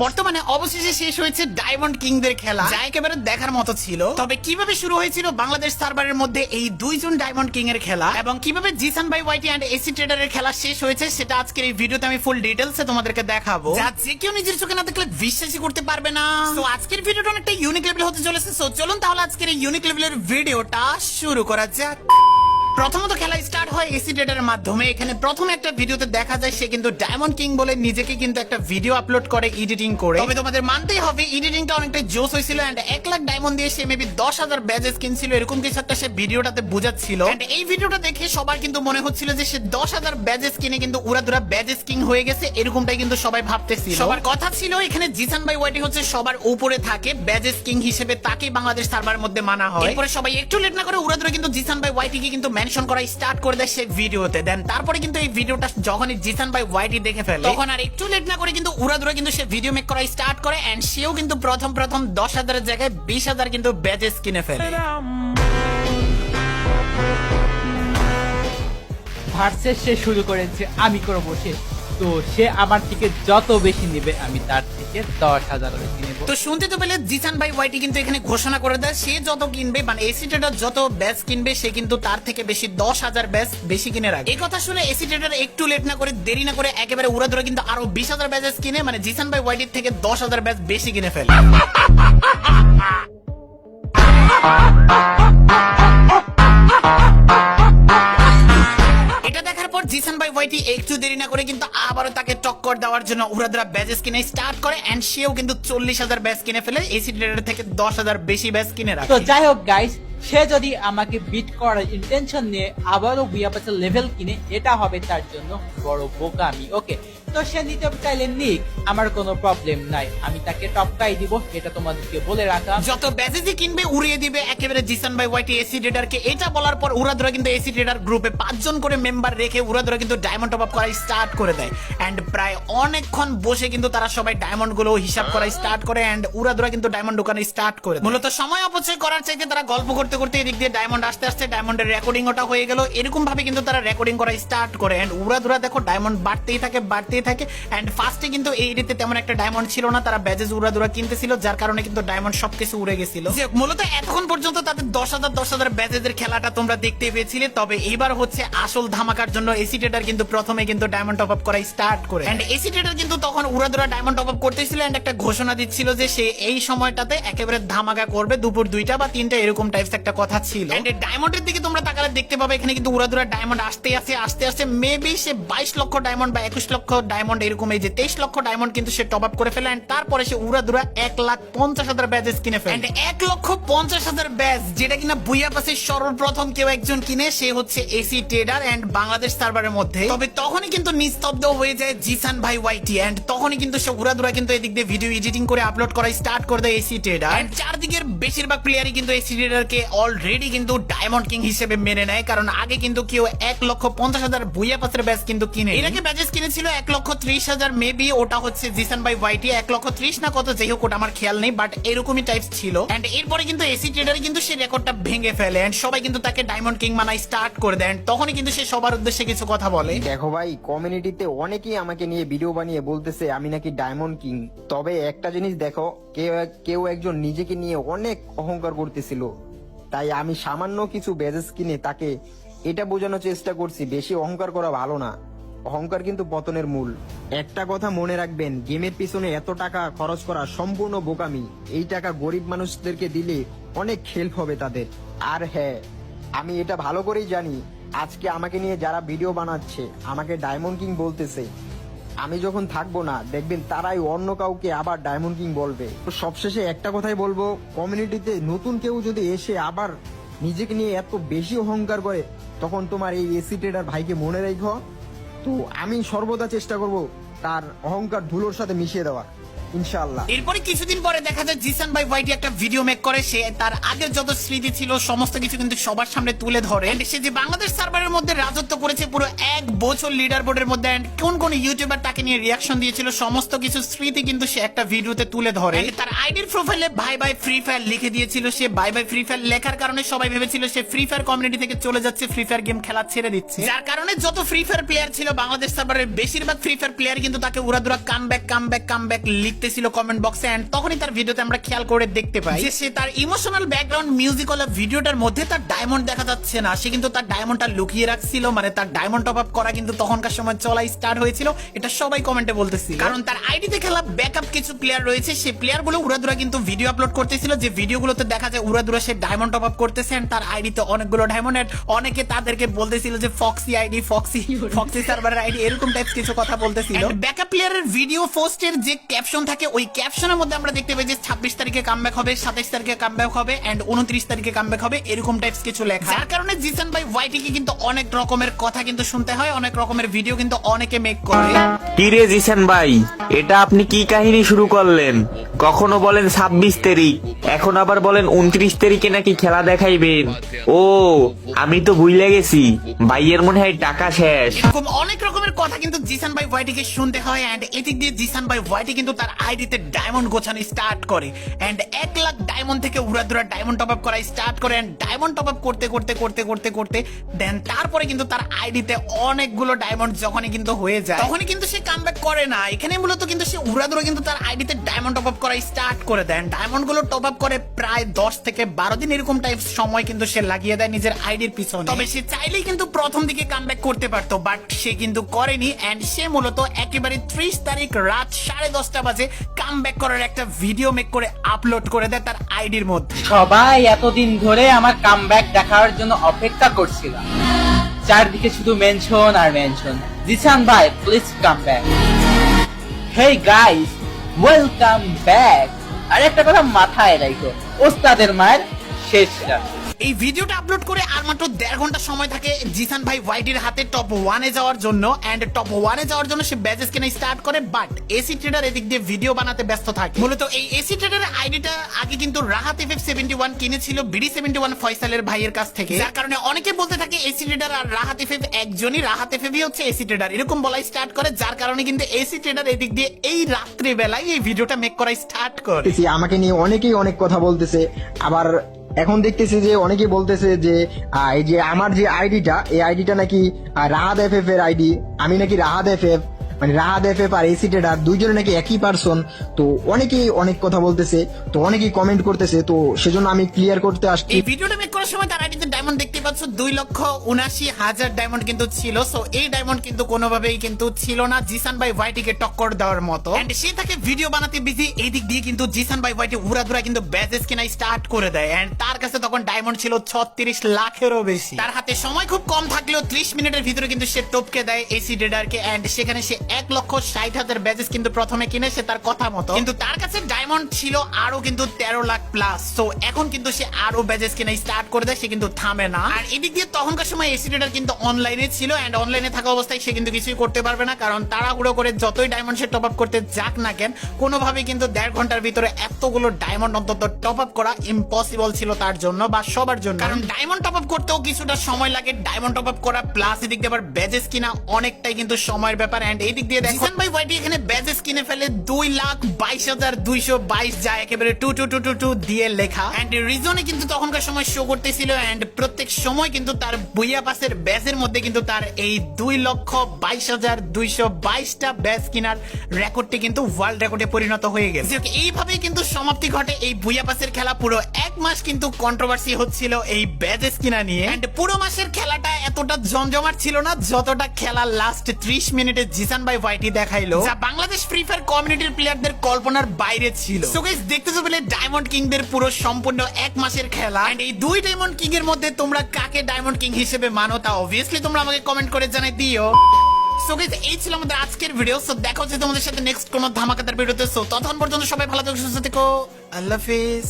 বর্তমানে অবশেষে শেষ হয়েছে ডায়মন্ড কিংদের খেলা, যা একেবারে দেখার মতো ছিল। তবে কিভাবে শুরু হয়েছিল বাংলাদেশ সার্ভারের মধ্যে এই দুইজন ডায়মন্ড কিং এর খেলা এবং কিভাবে জিসান ভাই ওয়াইটি এন্ড এসি ট্রেডারের খেলা শেষ হয়েছে সেটা আজকের এই ভিডিওতে আমি ফুল ডিটেইলসে তোমাদেরকে দেখাবো, যা যে কেউ নিজের চোখে না দেখলে বিশ্বাসই করতে পারবে না। তো আজকের ভিডিওটা অনেকটা ইউনিক লেভেল হতে চলেছে। সো চলুন তাহলে আজকের এই ইউনিক লেভেলের ভিডিওটা শুরু করা যাক। প্রথমত খেলা স্টার্ট হয় এসি ট্রেডারের মাধ্যমে। এখানে প্রথমে একটা ভিডিওতে দেখা যায় সে কিন্তু ডায়মন্ড কিং বলে নিজেকে কিন্তু একটা ভিডিও আপলোড করে এডিটিং করে। তবে তোমাদের মানতেই হবে এডিটিংটা অনেকটা জোস হয়েছিল এন্ড 1 লাখ ডায়মন্ড দিয়ে সে মেবি 10,000 ব্যাজেস কিনছিল, এরকম কিছু একটা সে ভিডিওটাতে বোঝাচ্ছিল। এন্ড এই ভিডিওটা দেখে সবার কিন্তু মনে হচ্ছিল যে সে 10,000 ব্যাজেস কিনে কিন্তু উড়াধুরা ব্যাজেস কিং হয়ে গেছে, এরকমটাই কিন্তু সবাই ভাবতেছিল। সবার কথা ছিল এখানে জিসান ভাই ওয়াইটি হচ্ছে সবার উপরে থাকে, ব্যাজেস কিং হিসেবে তাকেই বাংলাদেশ সার্ভারের মধ্যে মানা হয়। এরপরে সবাই একটু লেট না করে উড়াধুরা কিন্তু জিসান ভাই ওয়াইটিকে কিন্তু মেনশন করা স্টার্ট করে দেয় সেই ভিডিওতে। দেন তারপরে কিন্তু এই ভিডিওটা যখনই জিসান ভাই ওয়াইটি দেখে ফেলে তখন আর একটু লেট না করে কিন্তু উড়াধুরা কিন্তু সে ভিডিও মেক করা স্টার্ট করে এন্ড সেও কিন্তু প্রথম 10,000 এর জায়গায় 20,000 কিন্তু ব্যাজেস কিনে ফেলে। ভার্সেস সে শুরু করেছে আমি করবো শেষ, তো সে আমার থেকে যত বেশি নেবে আমি তার থেকে 10,000 বেশি নেব। তো শুনতে তো পেলে জিসান ভাই ওয়াইটি কিন্তু এখানে ঘোষণা করে দেয় সে যত কিনবে মানে এসি ট্রেডার যত ব্যাচ কিনবে সে কিন্তু তার থেকে বেশি 10,000 ব্যাচ বেশি কিনে রাখে। এই কথা শুনে এসি ট্রেডার একটু লেট না করে দেরি না করে একেবারে উড়াধুরা কিন্তু আরো 20,000 ব্যাচেস কিনে মানে জিসান ভাই ওয়াইটির থেকে 10,000 ব্যাচ বেশি কিনে ফেলে। জিসান ভাই ওয়াইটি একটু দেরি না করে কিন্তু আবারও তাকে টক্কর দেওয়ার জন্য উড়াধুরা ব্যাচেস কিনে স্টার্ট করে এন্ড সেও কিন্তু 40,000 ব্যাচ কিনে ফেলে, এসি ট্রেডার থেকে 10,000 বেশি ব্যাচ কিনে রাখে। তো যাই হোক গাইস, সে যদি আমাকে বিট করার ইন্টেনশন নিয়ে আবারও বুয়াপাসের লেভেল কিনে এটা হবে তার জন্য বড় বোকামি। ওকে, তো সে নিতে চাইলে নিক, আমার কোনো প্রবলেম নাই, আমি তাকে টপকাই দিব, এটা তোমাদেরকে বলে রাখা। যত ব্যাচেসই কিনবে উড়িয়ে দিবে একেবারে জিসান ভাই ওয়াইটি এসি ট্রেডারকে। এটা বলার পর উড়াধুরা কিন্তু এসি ট্রেডার গ্রুপে 5 জন করে মেম্বার রেখে উড়াধুরা কিন্তু ডায়মন্ড টপ আপ করা স্টার্ট করে দেয় এন্ড প্রায় অনেকক্ষণ বসে কিন্তু তারা সবাই ডায়মন্ড গুলো হিসাব করা স্টার্ট করে এন্ড উড়াধুরা কিন্তু ডায়মন্ড দোকানে স্টার্ট করে। মূলত সময় অপচয় করার চাইতে তারা গল্প করতে করতে এদিক দিয়ে ডায়মন্ড আসতে আসতে ডায়মন্ডের রেকর্ডিং ওটা হয়ে গেল, এরকম ভাবে কিন্তু তারা রেকর্ডিং করা স্টার্ট করে এন্ড উড়াধুরা দেখো ডায়মন্ড বাড়তেই থাকে এন্ড ফার্স্টে কিন্তু এই রিতে তেমন একটা ডায়মন্ড ছিল না, তারা ব্যাজেস উড়াধুরা কিনতেছিল যার কারণে কিন্তু ডায়মন্ড সবকিছু উড়ে গেছিল। যে মূলত এতক্ষণ পর্যন্ত তাদের 10,000 ব্যাজেসের খেলাটা তোমরা দেখতে পেয়েছিলে, তবে এবার হচ্ছে আসল ধামাকার জন্য এসি ট্রেডার কিন্তু প্রথমে কিন্তু ডায়মন্ড টপ আপ করা স্টার্ট করে এন্ড এসি ট্রেডার কিন্তু তখন উড়াধুরা ডায়মন্ড টপ আপ করতেছিল এন্ড একটা ঘোষণা দিচ্ছিল যে সে এই সময়টাতে একেবারে ধামাকা করবে, দুপুর 2টা বা 3টা এরকম টাইপস একটা কথা ছিল। এন্ড ডায়মন্ডের দিকে তোমরা তাকালে দেখতে পাবে এখানে কিন্তু উড়াধুরা ডায়মন্ড আস্তে আস্তে মেবি সে 22 লক্ষ ডায়মন্ড বা 21 লক্ষ ডায়মন্ড এরকম এই যে 23 লক্ষ ডায়মন্ড কিন্তু সে টপ আপ করে ফেলে এন্ড তারপরে সে উড়াধুরা 1,50,000 ব্যাজেস কিনে ফেলে এন্ড 1,50,000 ব্যাজ যেটা কিনা বুইয়া পাসে সর্বপ্রথম কেউ একজন কিনে সে হচ্ছে এসি ট্রেডার এন্ড বাংলাদেশ সার্ভারের মধ্যে। তবে তখনই কিন্তু নিস্তব্ধ হয়ে যায় জিসান ভাই ওয়াইটি এন্ড তখনই কিন্তু সে উড়াধুরা কিন্তু এদিক দিয়ে ভিডিও এডিটিং করে আপলোড করা স্টার্ট করে দেয় এসি ট্রেডার এন্ড চারদিকের বেশিরভাগ প্লেয়ারই কিন্তু এসি ট্রেডারকে অলরেডি কিন্তু ডায়মন্ড কিং হিসেবে মেনে নেয়, কারণ আগে কিন্তু কেউ 1,50,000 বুইয়া পাসের ব্যাজ কিন্তু কিনে এর আগে ব্যাজেস কিনেছিল 1,30,000 মেবি, ওটা হচ্ছে জিসান ভাই ওয়াইটি 1,30,000 না কত, যাই হোক ওটা আমার খেয়াল নেই, বাট এরকমই টাইপস ছিল এন্ড এরপরে কিন্তু এসি ট্রেডার কিন্তু সে রেকর্ডটা ভেঙে ফেলে এন্ড সবাই কিন্তু তাকে ডায়মন্ড কিং মানাই স্টার্ট করে দেন। তখনই কিন্তু সে সবার উদ্দেশ্যে কিছু কথা বলে। দেখো ভাই, কমিউনিটিতে অনেকেই আমাকে নিয়ে ভিডিও বানিয়ে বলতেছে আমি নাকি ডায়মন্ড কিং, তবে একটা জিনিস দেখো, কেউ একজন নিজেকে নিয়ে অনেক অহংকার করতেছিল, তাই আমি সামান্য কিছু ব্যাজেস কিনে তাকে এটা বোঝানোর চেষ্টা করছি বেশি অহংকার করা ভালো না, অহংকার কিন্তু পতনের মূল। একটা কথা মনে রাখবেন, গেমের পিছনে এত টাকা খরচ করা সম্পূর্ণ বোকামি, এই টাকা গরিব মানুষদেরকে দিলে অনেক হেল্প হবে তাদের। আর হ্যাঁ, আমি এটা ভালো করেই জানি আজকে আমাকে নিয়ে যারা ভিডিও বানাচ্ছে আমাকে ডায়মন্ড কিং বলতেছে, আমি যখন থাকবো না দেখবেন তারাই অন্য কাউকে আবার ডায়মন্ড কিং বলবে। তো সবশেষে একটা কথাই বলবো, কমিউনিটিতে নতুন কেউ যদি এসে আবার নিজেকে নিয়ে এত বেশি অহংকার করে তখন তোমার এই এসি ট্রেডার ভাইকে মনে রেখো, তো আমি সর্বদা চেষ্টা করব তার অহংকার ধুলোর সাথে মিশিয়ে দেওয়ার, ইনশাআল্লাহ। এরপরে কিছুদিন পরে দেখা যায় জিসান ভাই ওয়াইটি একটা ভিডিও মেক করে, সে তার আগের যত স্মৃতি ছিল সমস্ত কিছু কিন্তু সবার সামনে তুলে ধরে। সে যে বাংলাদেশ সার্ভারের মধ্যে রাজত্ব করেছে পুরো 1 বছর লিডার বোর্ডের মধ্যে এন্ড কোন ইউটিউবার তাকে নিয়ে রিয়াকশন দিয়েছিল সমস্ত কিছু স্মৃতি কিন্তু সে একটা ভিডিওতে তুলে ধরে। তার আইডির প্রোফাইলে বাই বাই ফ্রি ফায়ার লিখে দিয়েছিল। সে বাই বাই ফ্রি ফায়ার লেখার কারণে সবাই ভেবেছিল সে ফ্রি ফায়ার কমিউনিটি থেকে চলে যাচ্ছে, ফ্রি ফায়ার গেম খেলা ছেড়ে দিচ্ছে, যার কারণে যত ফ্রি ফায়ার প্লেয়ার ছিল বাংলাদেশ সার্ভারের বেশিরভাগ ফ্রি ফায়ার প্লেয়ার কিন্তু তাকে উড়াধুরা কাম ব্যাক লিখ লিখতেছিল কমেন্ট বক্সে, এন্ড তখনই তার ভিডিওতে আমরা খেয়াল করে দেখতে পাই যে সে তার ইমোশনাল ব্যাকগ্রাউন্ড মিউজিক ওয়ালা ভিডিওটার মধ্যে তার ডায়মন্ড দেখা যাচ্ছে না, সে কিন্তু তার ডায়মন্ডটা লুকিয়ে রাখছিল, মানে তার ডায়মন্ড টপ আপ করা কিন্তু তখনকার সময় চলাই স্টার্ট হয়েছিল, এটা সবাই কমেন্টে বলতেছিল। কারণ তার আইডিতে খেলা ব্যাকআপ কিছু প্লেয়ার রয়েছে, সেই প্লেয়ার গুলো উড়াদুরা কিন্তু ভিডিও আপলোড করতেছিল, যে ভিডিওগুলোতে দেখা যায় উড়াদুরা সে ডায়মন্ড টপ আপ করতেছে, and তার আইডিতে অনেকগুলো ডায়মন্ড, অনেকে তাদেরকে বলতেছিল যে ফক্সি আইডি, ফক্সি সার্ভারের আইডি, এরকম টাইপস কিছু কথা বলতেছিল। ব্যাকআপ প্লেয়ারের ভিডিও পোস্টের যে ক্যাপশন থাকে, ওই ক্যাপশনের মধ্যে আমরা দেখতে পাই যে 26 তারিখে কামব্যাক হবে, 27 তারিখে কামব্যাক হবে, এন্ড 29 তারিখে কামব্যাক হবে, এরকম টাইপস কিছু লেখা। যার কারণে জিসান ভাই ওয়াইটি কে কিন্তু অনেক রকমের কথা কিন্তু শুনতে হয়, অনেক রকমের ভিডিও কিন্তু অনেকে মেক করে। কি রে জিসান ভাই, এটা আপনি কি কাহিনী শুরু করলেন? কখনো বলেন 26 তারিখ, এখন আবার বলেন 29 তারিখে নাকি খেলা দেখাইবেন। ও, আমি তো ভুলে গেছি, ভাইয়ের মনে হয় টাকা শেষ। এরকম অনেক রকমের কথা কিন্তু জিসান ভাই ওয়াইটি কে শুনতে হয়, এন্ড এদিক দিয়ে জিসান ভাই ওয়াইটি কিন্তু তার আইডিতে ডায়মন্ড গোছানো স্টার্ট করে, এন্ড 1 লাখ ডায়মন্ড থেকে উড়াদুরা ডায়মন্ড টপ আপ করা স্টার্ট করে, এন্ড ডায়মন্ড টপ আপ করতে করতে করতে করতে করতে দেন তারপরে কিন্তু তার আইডিতে অনেকগুলো ডায়মন্ড যখনই কিন্তু হয়ে যায়, তখনই কিন্তু সে কামব্যাক করে না। এখানে মূলত কিন্তু সে উড়াদুরা কিন্তু তার আইডিতে ডায়মন্ড টপ আপ করা স্টার্ট করে দেন, ডায়মন্ড গুলো টপ আপ করে প্রায় 10 থেকে 12 দিন এরকম টাইপ সময় কিন্তু সে লাগিয়ে দেয় নিজের আইডির পিছনে। তবে সে চাইলেই কিন্তু প্রথম দিকে কামব্যাক করতে পারতো, বাট সে কিন্তু করেনি, এন্ড সে মূলত একেবারে 30 তারিখ রাত 10:30 বাজে কামব্যাক করার একটা ভিডিও মেক করে আপলোড করে দেয় তার আইডির মধ্যে। সবাই এতদিন ধরে আমার কামব্যাক দেখার জন্য অপেক্ষা করছিল, চারদিকে শুধু মেনশন আর মেনশন, জিসান ভাই please come back, hey guys welcome back. আর একটা কথা মাথায় রাখো, ওস্তাদের মায়ের শেষ রাত। এই ভিডিওটা আপলোড করে আর মাত্র 1.5 ঘন্টা সময় থাকে জিসান ভাই ওয়াইটির হাতে টপ 1 এ যাওয়ার জন্য, এন্ড টপ 1 এ যাওয়ার জন্য সে ব্যাজেস কেনা স্টার্ট করে, বাট এসি ট্রেডার এদিক দিয়ে ভিডিও বানাতে ব্যস্ত থাকে। মূলত এই এসি ট্রেডারের আইডিটা আগে কিন্তু রাহাত FF71 কিনেছিল BD71 ফয়সালের ভাইয়ের কাছ থেকে, যার কারণে অনেকে বলতে থাকে এসি ট্রেডার আর রাহাত FF একজনই, রাহাত FF হচ্ছে এসি ট্রেডার, এরকম বলা স্টার্ট করে, যার কারণে কিন্তু এসি ট্রেডার এদিক দিয়ে এই রাত্রি বেলায় এই ভিডিওটা মেক করা স্টার্ট করে। আমাকে নিয়ে অনেকেই অনেক কথা বলতেছে, আবার এখন দেখতেছি যে অনেকেই বলতেছে যে এই যে আমার যে আইডিটা, এই আইডিটা নাকি রাহাত FF এর আইডি, আমি নাকি রাহাত FF, মানে রাহাত FF আর এসি ট্রেডার দুইজনে নাকি একই পারসন। তো অনেকেই অনেক কথা বলতেছে, তো অনেকেই কমেন্ট করতেছে, তো সেজন্য আমি ক্লিয়ার করতে আসছি। এই ভিডিওটা মেক করার সময় তার আইডিতে ডায়মন্ড দেখতে পাচ্ছ 2,79,000 ডায়মন্ড কিন্তু ছিল। সো এই ডায়মন্ড কিন্তু কোনোভাবেই কিন্তু ছিল না জিসান ভাই ওয়াইটি কে টক্কর দেওয়ার মতো, এন্ড সে তাকে ভিডিও বানাতে বিজি। এই দিক দিয়ে কিন্তু জিসান ভাই ওয়াইটি উড়াধুরা কিন্তু ব্যাজেস কেনা স্টার্ট করে দেয়, এন্ড তার কাছে তখন ডায়মন্ড ছিল 36 লাখেরও বেশি। তার হাতে সময় খুব কম থাকলেও 30 মিনিটের ভিতরে কিন্তু সে টপকে দেয় এসি ট্রেডারকে, এন্ড সেখানে সে 1,60,000 ব্যাজেস কিন্তু প্রথমে কিনে সে তার কথা মতো, কিন্তু তার কাছে ডায়মন্ড ছিল আরো কিন্তু 13 লাখ প্লাস। সো এখন কিন্তু সে আরো ব্যাজেস কিনা স্টার্ট করে দেয়, সে কিন্তু থামে না। আর এদিক দিয়ে তখনকার সময় এসি ট্রেডার কিন্তু অনলাইনে ছিল, এন্ড অনলাইনে থাকা অবস্থায় সে কিন্তু কিছুই করতে পারবে না, কারণ তাড়াহুড়ো করে যতই ডায়মন্ড সে টপ আপ করতে যাক না কেন, কোনোভাবেই কিন্তু 1.5 ঘন্টার ভিতরে এতগুলো ডায়মন্ড অন্তত টপ আপ করা ইম্পসিবল ছিল তার জন্য বা সবার জন্য, কারণ ডায়মন্ড টপ আপ করতেও কিছুটা সময় লাগে, ডায়মন্ড টপ আপ করা প্লাস এদিক দিয়ে আবার ব্যাজেস কিনা অনেকটাই কিন্তু সময়ের ব্যাপার। এন্ড এই দিক দিয়ে জিসান ভাই ওয়াইটি এখানে ব্যাজেস কিনে ফেলে 2,22,222 যা একেবারে 2222 দিয়ে লেখা, এন্ড রিজনে কিন্তু তখনকার সময় শো করতেছিল, এন্ড প্রত্যেক সময় কিন্তু তার বুইয়া পাসের ব্যাজের মধ্যে কিন্তু তার এই 2,22,222টা ব্যাজ কিনার রেকর্ডটি কিন্তু ওয়ার্ল্ড রেকর্ডে পরিণত হয়ে গেছে। এইভাবেই কিন্তু সমাপ্তি ঘটে এই বুইয়া পাসের খেলা। পুরো 1 মাস কিন্তু কন্ট্রোভার্সি হচ্ছিল এই ব্যাজেস কিনা নিয়ে, এন্ড পুরো মাসের খেলাটা এতটা জমজমাট ছিল না যতটা খেলা লাস্ট 30 মিনিটে জিসান ভাই ওয়াইটি দেখাইলো, যা বাংলাদেশ ফ্রি ফায়ার কমিউনিটির প্লেয়ারদের কল্পনার বাইরে ছিল। সো গাইস, দেখতেছো বলে ডায়মন্ড কিংদের পুরো সম্পূর্ণ 1 মাসের খেলা, এন্ড এই 2 ডায়মন্ড কিং এর মধ্যে তোমরা কাকে ডায়মন্ড কিং হিসেবে মানো তা অবভিয়াসলি তোমরা আমাকে কমেন্ট করে জানাই দিও। সো গাইস, এই ছিল আমাদের আজকের ভিডিও। সো দেখা হচ্ছে তোমাদের সাথে নেক্সট কোনো ধামাকাদার ভিডিওতে। সো ততক্ষণ পর্যন্ত সবাই ভালো থেকো, সুস্থ থেকো, আল্লাহ হাফেজ।